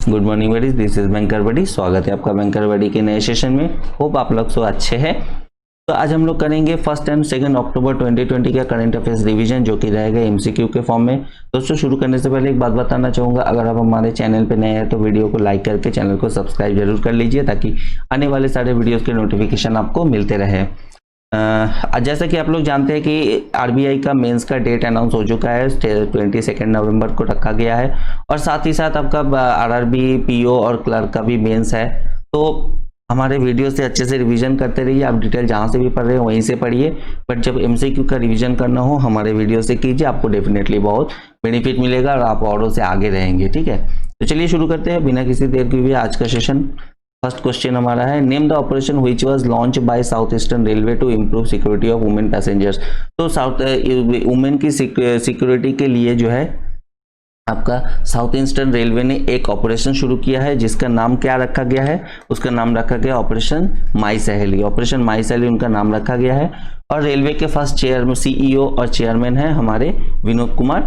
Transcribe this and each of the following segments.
Good morning buddies, this is banker buddy. स्वागत है आपका बैंकर बडी के नए सेशन में। होप आप लोग सो अच्छे हैं। तो आज हम लोग करेंगे 1 एंड 2 अक्टूबर 2020 का करंट अफेयर्स रिवीजन, जो कि रहेगा एमसीक्यू के फॉर्म में। दोस्तों, शुरू करने से पहले एक बात बताना चाहूँगा, अगर आप हमारे चैनल पे नए हैं तो वीडियो को लाइक करके चैनल को सब्सक्राइब जरूर कर लीजिए, ताकि आने वाले सारे वीडियोज़ के नोटिफिकेशन आपको मिलते रहे। जैसा कि आप लोग जानते हैं कि आरबीआई का मेंस का डेट अनाउंस हो चुका है, 22 नवंबर को रखा गया है। और साथ ही साथ आपका आरआरबी, पीओ और क्लर्क का भी मेंस है। तो हमारे वीडियो से अच्छे से रिवीजन करते रहिए। आप डिटेल जहाँ से भी पढ़ रहे हैं वहीं से पढ़िए, बट जब एमसीक्यू का रिवीजन करना हो हमारे वीडियो से कीजिए, आपको डेफिनेटली बहुत बेनिफिट मिलेगा और आप औरों से आगे रहेंगे। ठीक है, तो चलिए शुरू करते हैं बिना किसी देर के हुए आज का सेशन। फर्स्ट क्वेश्चन हमारा है, name the operation which was launch by south eastern railway to improve security of women passengers. तो वुमेन की सिक्योरिटी के लिए जो है आपका साउथ ईस्टर्न रेलवे ने एक ऑपरेशन शुरू किया है, जिसका नाम क्या रखा गया है? उसका नाम रखा गया ऑपरेशन माई सहेली। ऑपरेशन माई सहेली उनका नाम रखा गया है। और रेलवे के फर्स्ट चेयर सीईओ और चेयरमैन है हमारे विनोद कुमार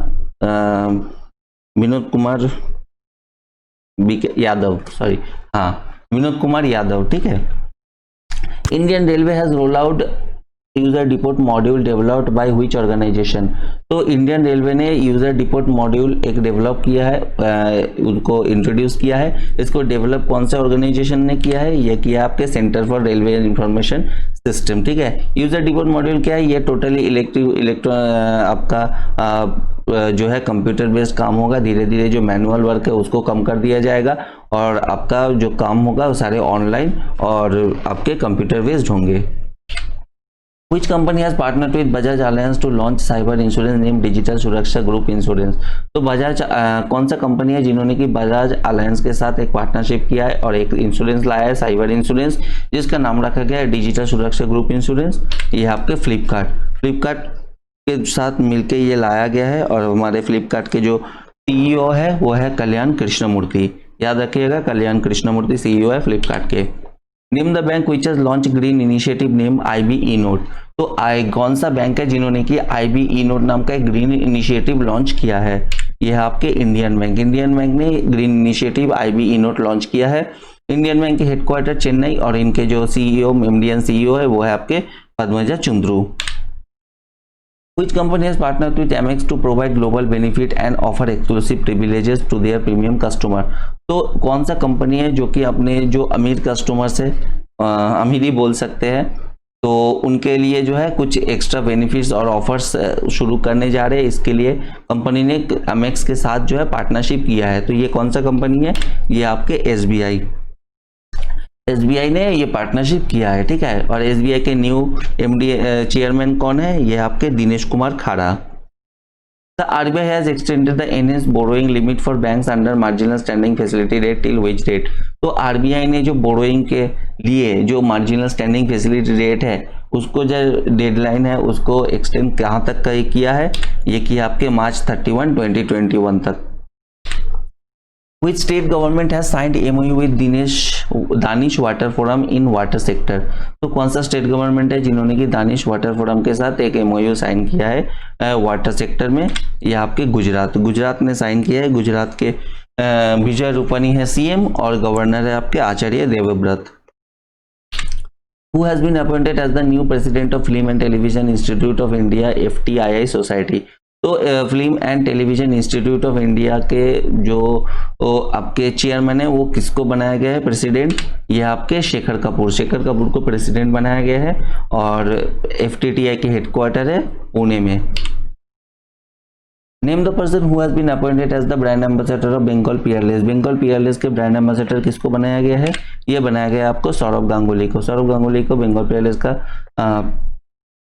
यादव, सॉरी, हाँ, विनोद कुमार यादव। ठीक है। Indian railway has roll out user depot module developed by which organisation. तो इंडियन रेलवे ने यूजर डिपोट मॉड्यूल एक डेवलप किया है, उनको इंट्रोड्यूस किया है। इसको डेवलप कौन से ऑर्गेनाइजेशन ने किया है? ये किया आपके centre for railway information system. ठीक है। यूजर डिपोट मॉड्यूल क्या है? ये टोटली आपका जो है कंप्यूटर बेस्ड काम होगा। धीरे धीरे जो मैनुअल वर्क है उसको कम कर दिया जाएगा और आपका जो काम होगा वो सारे ऑनलाइन और आपके कंप्यूटर बेस्ड होंगे। Which company has partnered with Bajaj Alliance to launch cyber insurance named digital सुरक्षा ग्रुप इंश्योरेंस। तो बजाज कौन सा कंपनी है जिन्होंने कि बजाज अलायंस के साथ एक पार्टनरशिप किया है और एक इंश्योरेंस लाया है, साइबर इंश्योरेंस, जिसका नाम रखा गया है डिजिटल सुरक्षा ग्रुप इंश्योरेंस। ये आपके फ्लिपकार्ट के साथ मिलके ये लाया गया है। और हमारे फ्लिपकार्ट के जो सीईओ है वो है कल्याण कृष्णमूर्ति। याद रखिएगा, कल्याण कृष्णमूर्ति सीईओ है फ्लिपकार्ट के। Name the bank which has launch green initiative name IB e-Note। तो कौन सा बैंक है जिन्होंने कि IB e-Note नाम का एक ग्रीन इनिशिएटिव लॉन्च किया है? ये है आपके इंडियन बैंक ने green initiative IB e-Note launch किया है। इंडियन बैंक के हेडक्वार्टर चेन्नई और इनके जो इंडियन सीईओ है वो है आपके Padmaja Chundru. Which company has partnered with Amex to provide global benefit and offer exclusive privileges to their premium customer। तो कौन सा कंपनी है जो कि अपने जो अमीर कस्टमर से अमीर ही बोल सकते हैं, तो उनके लिए जो है कुछ एक्स्ट्रा बेनिफिट्स और ऑफर्स शुरू करने जा रहे हैं। इसके लिए कंपनी ने अमेक्स के साथ जो है पार्टनरशिप किया है। तो ये कौन सा कंपनी है? ये आपके एसबीआई ने ये पार्टनरशिप किया है। ठीक है। और एसबीआई के न्यू एमडी चेयरमैन कौन है? ये आपके Dinesh Kumar Khara. The RBI has extended the NS borrowing limit for banks under marginal standing facility rate till which date. तो आरबीआई ने जो बोरोइंग के लिए जो मार्जिनल स्टैंडिंग फैसिलिटी रेट है उसको जो डेडलाइन है उसको एक्सटेंड कहाँ तक का किया है? ये किया आपके मार्च 31, 2021 तक। Which state government has signed MOU with Danish water forum in water sector. तो कौन सा स्टेट गवर्नमेंट है जिन्होंने कि दानिश वाटर फोरम के साथ एक MOU साइन किया है वाटर सेक्टर में? ये आपके गुजरात ने साइन किया है। गुजरात के विजय रूपानी है CM और गवर्नर है आपके Acharya Devvrat. Who has been appointed as the new president of Film and Television Institute of India FTII Society। तो film and television institute of India के जो आपके चेयरमैन है वो किसको बनाया गया है प्रेसिडेंट? ये आपके शेखर कपूर को प्रेसिडेंट बनाया गया है। और FTTI के हेडक्वार्टर है पुणे में। Name the person who has been appointed as the brand ambassador of Bengal Peerless के ब्रांड एम्बेसडर किसको बनाया गया है? ये बनाया गया आपको सौरभ गांगुली को बंगाल पीयरलेस का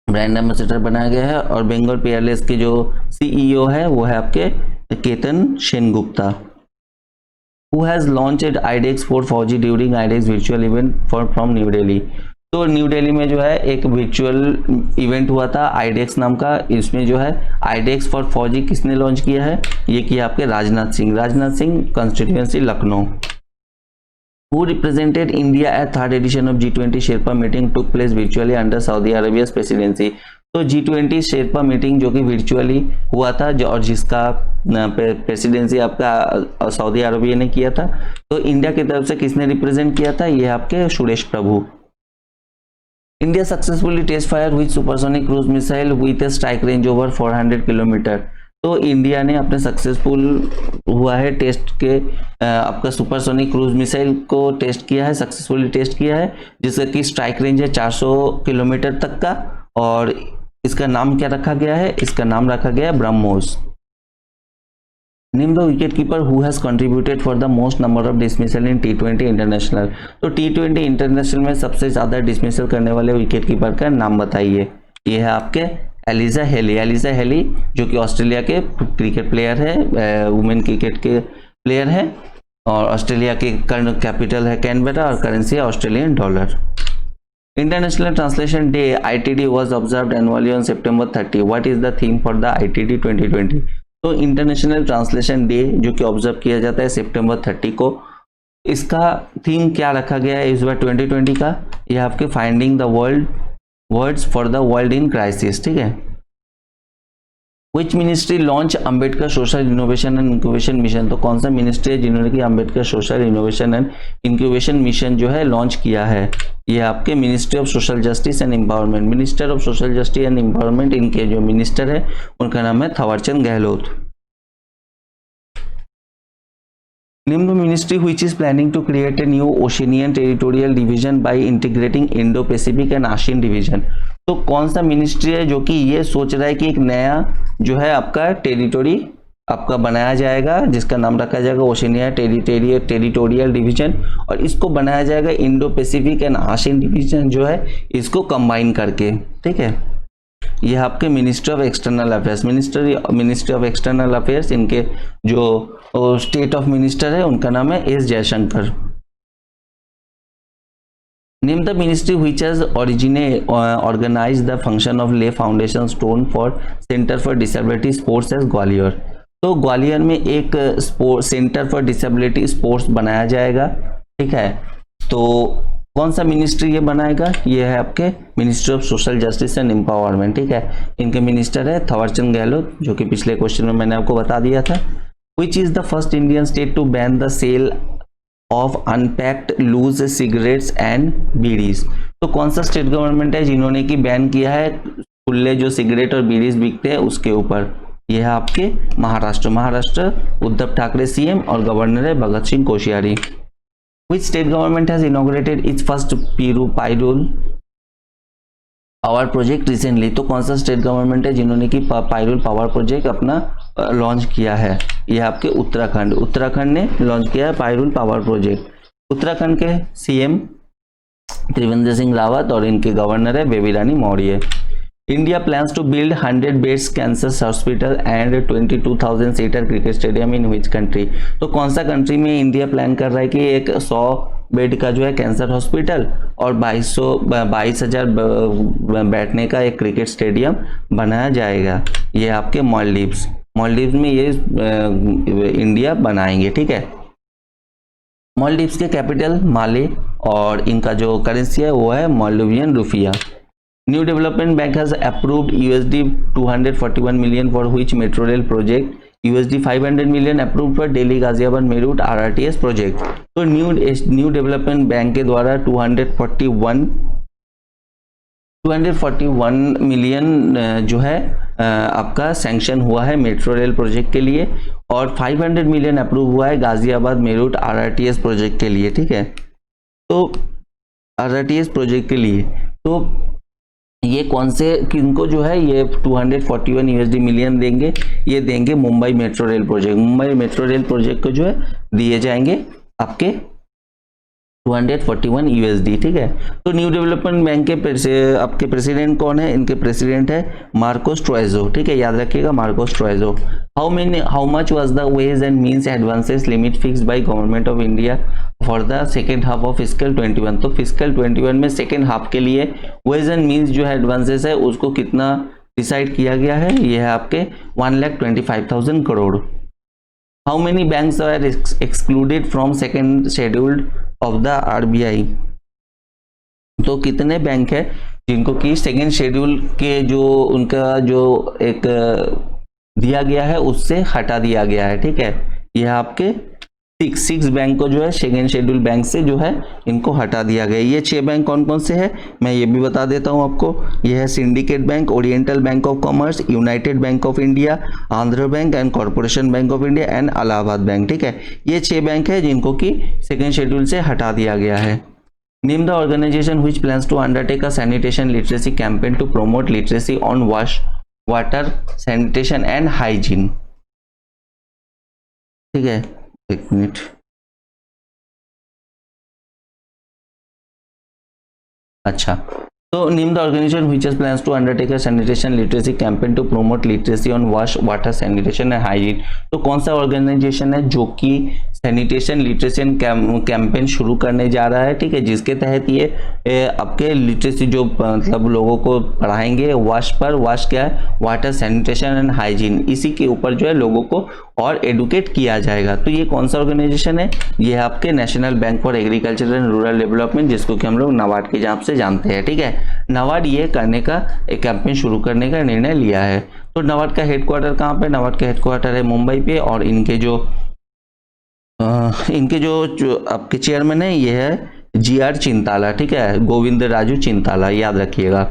ब्रांड एम्बेसडर बनाया गया है। और बंगाल पीयरलेस के जो सीईओ है वो है आपके Ketan Sengupta. Who has launched IDEX for 4G during IDEX virtual event from new Delhi. तो न्यू दिल्ली में जो है एक वर्चुअल इवेंट हुआ था IDEX नाम का। इसमें जो है IDEX फॉर 4G किसने लॉन्च किया है? ये किया आपके Rajnath Singh constituency Lucknow. Who represented India at third edition of G20 Sherpa meeting took place virtually under Saudi Arabia's presidency। तो G20 शेरपा मीटिंग जो कि वर्चुअली हुआ था और जिसका प्रेसिडेंसी आपका सऊदी अरबिया ने किया था, तो इंडिया की तरफ से किसने रिप्रेजेंट किया था, ये आपके Suresh Prabhu. India successfully test fire with supersonic cruise missile with a strike range over 400 kilometre. तो इंडिया ने अपने सक्सेसफुल हुआ है टेस्ट के आपका सुपरसोनिक क्रूज मिसाइल को टेस्ट किया है, सक्सेसफुली टेस्ट किया है, जिसका कि स्ट्राइक रेंज है 400 किलोमीटर तक का, और इसका नाम क्या रखा गया है, इसका नाम रखा गया है BrahMos. Name the wicket keeper who has contributed for the most number of dismissal in T20 international. तो T20 इंटरनेशनल में सबसे ज्यादा डिसमिसल करने वाले विकेट कीपर का नाम बताइए। ये है आपके एलिजा हेली। एलिजा हेली जो कि ऑस्ट्रेलिया के क्रिकेट प्लेयर है, वुमेन क्रिकेट के प्लेयर है, और ऑस्ट्रेलिया के कैपिटल है कैनबेरा और करेंसी है Australian dollar. International translation day ITD was observed annually on September 30. What is the theme for the ITD 2020? तो इंटरनेशनल ट्रांसलेशन डे जो कि ऑब्जर्व किया जाता है सितंबर 30 को, इसका थीम क्या रखा गया है इस बार 2020 का, यह आपके finding the world words for the world in crisis. ठीक है। Which ministry launch Ambedkar social innovation and incubation mission. तो कौन सा मिनिस्ट्री है जिन्होंने कि Ambedkar social innovation and incubation mission जो है लॉन्च किया है, ये आपके ministry of social justice and empowerment. Minister of social justice and empowerment, इनके जो मिनिस्टर है उनका नाम है Thawarchand Gehlot. Name the ministry which is planning to create a new Oceanian territorial division by integrating Indo-Pacific and ASEAN division। तो कौन सा ministry है जो कि ये सोच रहा है कि एक नया जो है आपका टेरिटोरी आपका बनाया जाएगा, जिसका नाम रखा जाएगा ओशिनिया टेरिटोरियल डिवीजन, और इसको बनाया जाएगा Indo Pacific and ASEAN division जो है इसको कंबाइन करके। ठीक है। ये आपके ministry of external affairs, ministry of external affairs, इनके जो स्टेट ऑफ मिनिस्टर है उनका नाम है S Jaishankar. Name the ministry which has organise the function of lay foundation stone for centre for disability sports as Gwalior. तो ग्वालियर में एक सेंटर फॉर डिसेबिलिटी स्पोर्ट्स बनाया जाएगा। ठीक है। तो कौन सा मिनिस्ट्री ये बनाएगा, ये है आपके ministry of social justice and empowerment. ठीक है। इनके मिनिस्टर है थावरचंद गहलोत, जो कि पिछले क्वेश्चन में मैंने आपको बता दिया था। Which is the first Indian state to ban the sale of unpacked loose cigarettes and bidis. तो कौन सा स्टेट गवर्नमेंट है जिन्होंने की बैन किया है खुले जो सिगरेट और बीड़ीज बिकते हैं उसके ऊपर, यह है आपके महाराष्ट्र। महाराष्ट्र उद्धव ठाकरे CM और गवर्नर है Bhagat Singh Koshyari. Which state government has inaugurated its first Pyrol power project recently. तो कौन सा स्टेट गवर्नमेंट है जिन्होंने की पायरुल पावर प्रोजेक्ट अपना लॉन्च किया है, यह आपके उत्तराखंड। उत्तराखंड ने लॉन्च किया है पायरुल पावर प्रोजेक्ट। उत्तराखंड के CM त्रिवेंद्र सिंह रावत और इनके गवर्नर है Baby Rani Maurya. India plans to build 100 beds cancer hospital and 22,000 seater cricket stadium in which country. तो कौन सा कंट्री में इंडिया प्लान कर रहा है कि एक 100 बेड का जो है कैंसर हॉस्पिटल और 22,000 बैठने का एक क्रिकेट स्टेडियम बनाया जाएगा। ये आपके मालदीव्स में ये इंडिया बनाएंगे। ठीक है। मालदीव्स के कैपिटल माले और इनका जो करेंसी है वो है मालदीवियन रुपया। New development bank has approved $241 million for which metro rail project, $500 million approved for Delhi Ghaziabad Meerut RRTS project. तो न्यू डेवलपमेंट बैंक के द्वारा 241 मिलियन जो है आपका सैंक्शन हुआ है मेट्रो रेल प्रोजेक्ट के लिए, और 500 मिलियन अप्रूव हुआ है गाजियाबाद मेरठ RRTS प्रोजेक्ट के लिए। ठीक है। तो RRTS प्रोजेक्ट के लिए तो ये कौन से किनको जो है ये 241 USD मिलियन देंगे, ये देंगे Mumbai metro rail project. Mumbai metro rail project को जो है दिए जाएंगे आपके 241 USD। ठीक है। तो न्यू डेवलपमेंट बैंक के आपके प्रेसिडेंट कौन है, इनके प्रेसिडेंट है मार्कोस ट्रोइजो। ठीक है, याद रखिएगा Marcos Troyjo. How much was the ways and means advances limit fixed by government of India for the second half of fiscal 21। तो फिस्कल 21 में सेकेंड हाफ के लिए वेज एंड मींस जो है एडवांसेस है उसको कितना डिसाइड किया गया है, ये है आपके 1,25,000 crore. How many banks are excluded from second scheduled of the RBI। तो कितने बैंक है जिनको कि सेकेंड शेड्यूल के जो उनका जो एक दिया गया है उससे हटा दिया गया है, ठीक है। यह आपके सिक्स बैंक को जो है सेकेंड शेड्यूल बैंक से जो है इनको हटा दिया गया। ये 6 बैंक कौन कौन से हैं मैं ये भी बता देता हूं आपको। यह है syndicate bank, oriental bank of commerce, United bank of India, Andhra bank and corporation bank of India and Allahabad bank, ठीक है। ये 6 बैंक है जिनको कि सेकेंड शेड्यूल से हटा दिया गया है। Name the organisation which plans to undertake a sanitation literacy campaign to promote literacy on water sanitation and hygiene, ठीक है। एक मिनट, अच्छा, तो name the organisation which has plans to undertake a sanitation literacy campaign to promote literacy on water sanitation and hygiene. तो कौन सा organisation है जो कि सैनिटेशन लिटरेसी कैंपेन शुरू करने जा रहा है, ठीक है, जिसके तहत ये आपके लिटरेसी जो मतलब लोगों को पढ़ाएंगे वाश क्या है, वाटर सैनिटेशन एंड हाइजीन, इसी के ऊपर जो है लोगों को और एडुकेट किया जाएगा। तो ये कौन सा ऑर्गेनाइजेशन है, ये है आपके national bank for agriculture and rural development, जिसको कि हम लोग नाबार्ड के नाम से जानते हैं, ठीक है। नाबार्ड ये करने का एक कैंपेन शुरू करने का निर्णय लिया है। तो नाबार्ड का हेडक्वार्टर कहाँ पे, नाबार्ड का हेडक्वार्टर है मुंबई पे, और इनके जो आपके चेयरमैन है ये है GR चिंताला, ठीक है, गोविंद राजू चिंताला, याद रखिएगा।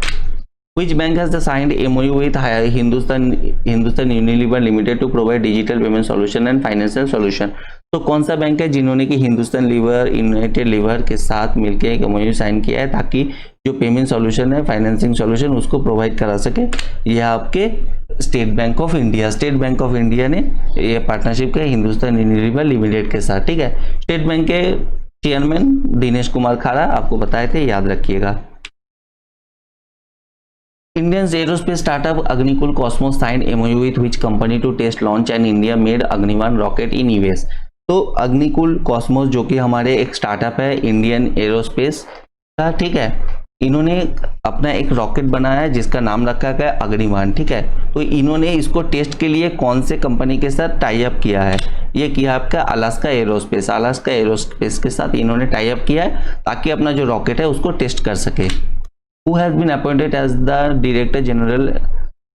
Which bank has signed MOU with Hindustan Unilever Limited to provide digital payment solution and financial solution? तो कौन सा बैंक है जिन्होंने कि हिंदुस्तान लीवर यूनाइटेड लीवर के साथ मिलकर एक MOU साइन किया है ताकि जो पेमेंट सॉल्यूशन है, फाइनेंसिंग सॉल्यूशन, उसको प्रोवाइड करा सके। यह आपके स्टेट बैंक ऑफ इंडिया ने ये पार्टनरशिप किया हिंदुस्तान यूनिलीवर लिमिटेड के साथ, ठीक है। स्टेट बैंक के चेयरमैन दिनेश कुमार खारा आपको बताए थे, याद रखिएगा। Indian aerospace startup Agnikul Cosmos signed MOU with which company to test launch an India made Agni-1 rocket in US? तो अग्निकुल कॉस्मोस जो कि हमारे एक स्टार्टअप है इंडियन एरोस्पेस का, ठीक है, इन्होंने अपना एक रॉकेट बनाया है जिसका नाम रखा गया अग्नि-1, ठीक है। तो इन्होंने इसको टेस्ट के लिए कौन से कंपनी के साथ टाई अप किया है, ये किया आपका अलास्का एरोस्पेस के साथ इन्होंने टाई अप किया है ताकि अपना जो रॉकेट है उसको टेस्ट कर सके। Who has been appointed as the Director General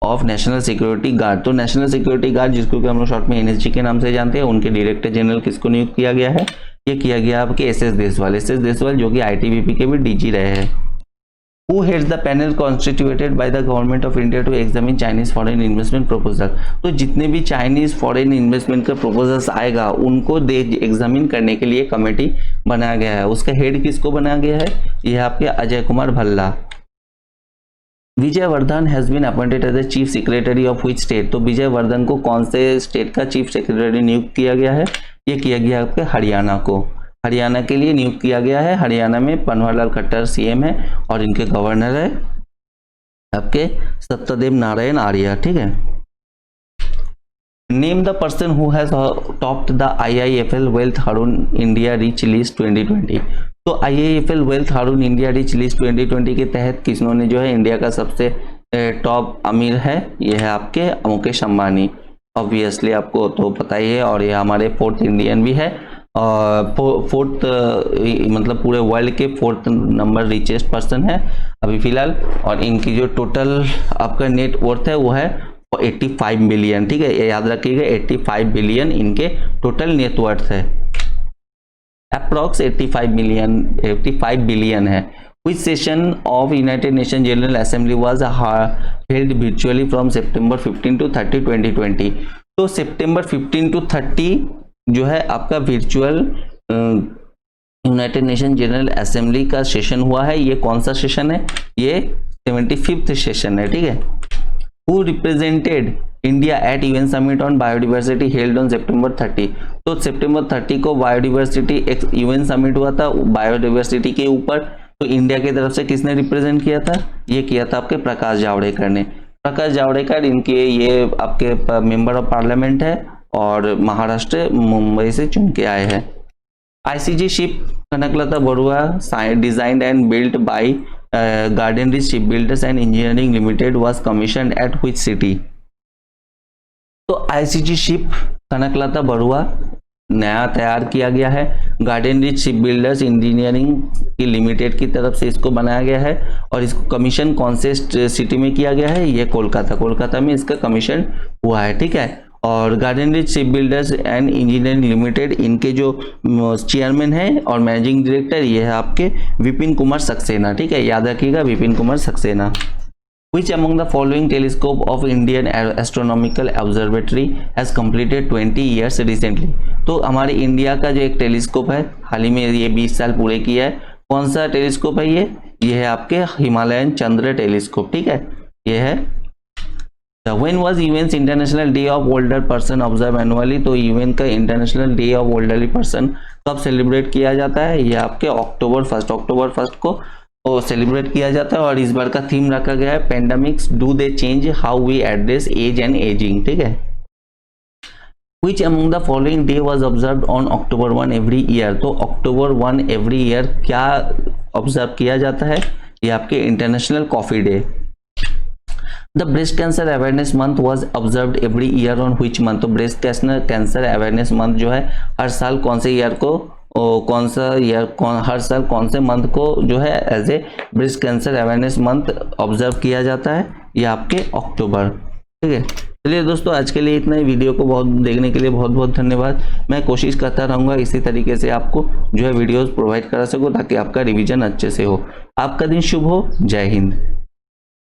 of National Security Guard? तो नेशनल सिक्योरिटी गार्ड जिसको कि हम लोग शॉर्ट में NSG के नाम से जानते हैं, उनके डायरेक्टर जनरल किसको नियुक्त किया गया है, ये किया गया आपके SS देसवाल जो कि ITBP के भी DG रहे हैं। Who heads the panel constituted by the government of India to examine Chinese foreign investment proposal? तो जितने भी चाइनीज फॉरेन इन्वेस्टमेंट का प्रपोजल्स आएगा उनको एग्जामिन करने के लिए कमेटी बनाया गया है। उसका हेड किसको बनाया गया है, यह आपके Ajay Kumar Bhalla. Vijay Vardhan has been appointed as the chief secretary of which state? तो विजय वर्धन को कौन से स्टेट का चीफ सेक्रेटरी नियुक्त किया गया है, ये किया गया आपके हरियाणा को, हरियाणा के लिए नियुक्त किया गया है। हरियाणा में पनवारीलाल खट्टर CM है और इनके गवर्नर है आपके सत्यदेव नारायण आर्य, ठीक है। Name the person who has topped the IIFL wealth Hurun India rich list 2020? तो IIFL wealth Hurun India rich list 2020 के तहत किसने जो है इंडिया का सबसे टॉप अमीर है, यह है आपके मुकेश अंबानी। ऑब्वियसली आपको तो पता ही है, और ये हमारे 4th इंडियन भी है, और 4th मतलब पूरे वर्ल्ड के 4th नंबर रिचेस्ट पर्सन है अभी फिलहाल। और इनकी जो टोटल आपका नेट वर्थ है वो है 85 बिलियन, ठीक है, ये याद रखिएगा, 85 बिलियन इनके टोटल नेट वर्थ है, अप्रॉक्स 85 बिलियन है। Which session of United Nations General Assembly was held virtually from September 15 to 30, 2020? तो सितंबर 15 to 30 जो है आपका virtual United nation general assembly का सेशन हुआ है। ये कौन सा सेशन है, ये 75th सेशन है, ठीक है। Who represented India at UN summit on biodiversity held on September 30? तो September 30 को बायोडिवर्सिटी एक UN समिट हुआ था बायोडिवर्सिटी के ऊपर, तो इंडिया की तरफ से किसने रिप्रेजेंट किया था, ये किया था आपके प्रकाश जावड़ेकर ने। प्रकाश जावड़ेकर इनके ये आपके मेंबर ऑफ पार्लियामेंट है और महाराष्ट्र मुंबई से चुन के आए हैं। ICG ship Kanaklata Barua designed and built by garden rich ship builders and engineering limited was commissioned at which city? तो ICG शिप कनकलता बरुआ नया तैयार किया गया है garden rich ship builders engineering की लिमिटेड की तरफ से इसको बनाया गया है और इसको कमीशन कौन से सिटी में किया गया है, ये कोलकाता में इसका कमीशन हुआ है, ठीक है। और garden rich ship builders and engineering limited, इनके जो चेयरमैन है और मैनेजिंग डायरेक्टर ये है आपके विपिन कुमार सक्सेना, ठीक है, याद रखिएगा Vipin Kumar Saxena. Which among the following telescope of Indian Astronomical Observatory has completed 20 years recently? तो हमारे इंडिया का जो एक टेलीस्कोप है हाल ही में ये 20 साल पूरे किया है, कौन सा टेलीस्कोप है ये है आपके हिमालयन चंद्र टेलीस्कोप, ठीक है, ये है। When was UN's International Day of Older Person observed annually? तो UN का इंटरनेशनल डे ऑफ ओल्डरली पर्सन कब सेलिब्रेट किया जाता है, ये आपके अक्टूबर फर्स्ट को सेलिब्रेट किया जाता है। और इस बार का थीम रखा गया है pandemics do they change how we address age and ageing, ठीक है। Which among the following day was observed on October 1 every year? तो October 1 every year क्या ऑब्जर्व किया जाता है, ये आपके international coffee day. The breast cancer awareness month was observed every year on which month? तो ब्रेस्ट कैंसर अवेयरनेस मंथ जो है हर साल कौन से ईयर को हर साल कौन से मंथ को जो है as a breast cancer awareness month observe किया जाता है, ये आपके अक्टूबर, ठीक है। चलिए दोस्तों, आज के लिए इतना ही। वीडियो को बहुत देखने के लिए बहुत बहुत धन्यवाद। मैं कोशिश करता रहूँगा इसी तरीके से आपको जो है वीडियोस प्रोवाइड करा सकूँ ताकि आपका रिवीजन अच्छे से हो। आपका दिन शुभ हो। जय हिंद।